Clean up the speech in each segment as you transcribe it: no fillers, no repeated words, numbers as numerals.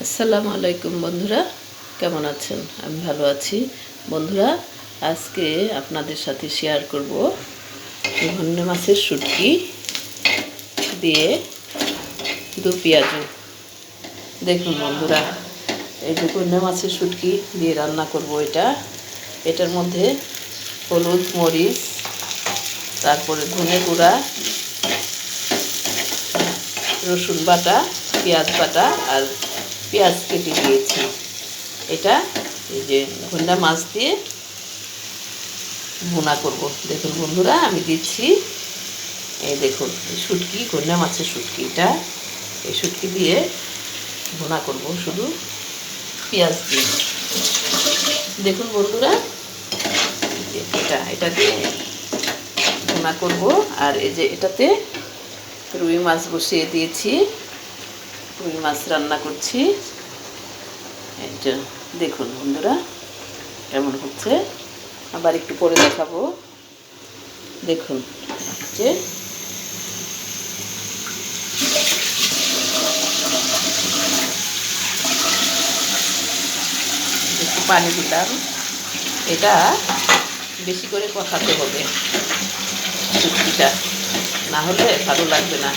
আসসালামু আলাইকুম বন্ধুরা, কেমন আছেন? আমি ভালো আছি। বন্ধুরা, আজকে আপনাদের সাথে শেয়ার করব ঘন্না মাছের শুটকি দিয়ে দু পেঁয়াজু। দেখুন বন্ধুরা, এই যে ঘন্না মাছের শুটকি দিয়ে রান্না করব। এটার মধ্যে হলুদ, মরিচ, তারপরে ধনে গুঁড়া, রসুন বাটা, পেঁয়াজ বাটা আর পেঁয়াজ কেটে দিয়েছি। এটা এই যে ঘন্না মাছ দিয়ে ভুনা করব। দেখুন বন্ধুরা, আমি দিচ্ছি, এই দেখুন শুটকি, ঘন্না মাছের শুটকি। এই শুটকি দিয়ে ভুনা করব শুধু পেঁয়াজ দিয়ে। দেখুন বন্ধুরা, এটা দিয়ে ভুনা করব। আর এই যে এটাতে রুই মাছ বসিয়ে দিয়েছি, রুই মাছ রান্না করছি। এটা দেখুন বন্ধুরা কেমন হচ্ছে, আবার একটু পরে দেখাবো। দেখুন যে একটু পানি দিলাম। এটা বেশি করে কষাতে হবে শুটকিটা, না হলে ভালো লাগবে না।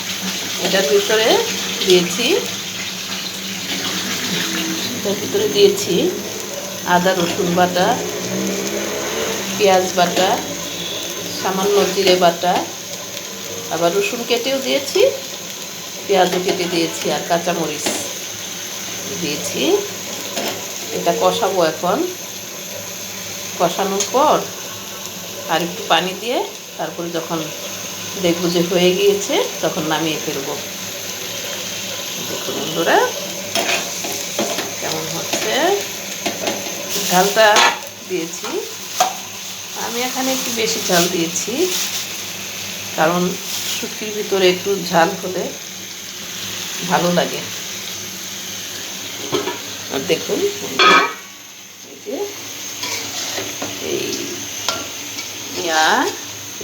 এটার ভিতরে দিয়েছি আদা রসুন বাটা, পেঁয়াজ বাটা, সামান্য জিরে বাটা, আবার রসুন কেটেও দিয়েছি, পেঁয়াজও কেটে দিয়েছি, আর কাঁচামরিচ দিয়েছি। এটা কষাবো এখন। কষানোর পর আর একটু পানি দিয়ে তারপরে যখন দেখবো যে হয়ে গিয়েছে তখন নামিয়ে ফেলবো। দেখুন বন্ধুরা কেমন হচ্ছে। ঝালটা দিয়েছি আমি, এখানে একটু বেশি ঝাল দিয়েছি, কারণ শুটকির ভিতরে একটু ঝাল হলে ভালো লাগে। আর দেখুন এই যে এই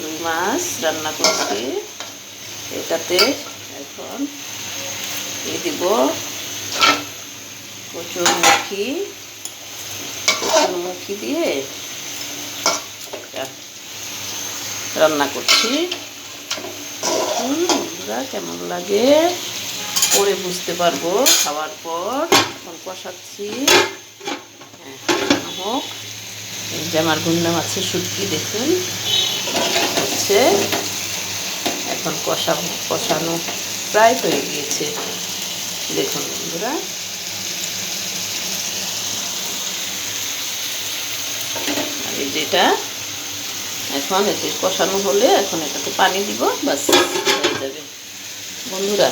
রুই মাছ রান্না করছি। এটাতে এখন দিব কচুরমুখী দিয়ে রান্না করছি। দেখুন বন্ধুরা কেমন লাগে, পরে বুঝতে পারবো খাওয়ার পর। এখন কষাচ্ছি, হোক। এই যে আমার ঘন্না মাছের শুটকি দেখুন হচ্ছে, এখন কষানো প্রায় হয়ে গিয়েছে। দেখুন বন্ধুরা, আর এই যেটা এখন এতে কষানো হলে এখন এটাতে পানি দিব, বাস হয়ে যাবে। বন্ধুরা,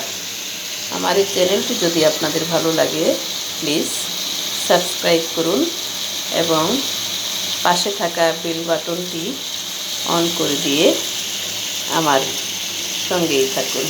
আমার এই চ্যানেলটি যদি আপনাদের ভালো লাগে প্লিজ সাবস্ক্রাইব করুন এবং পাশে থাকা বেল বাটনটি অন করে দিয়ে আমার সঙ্গেই থাকুন।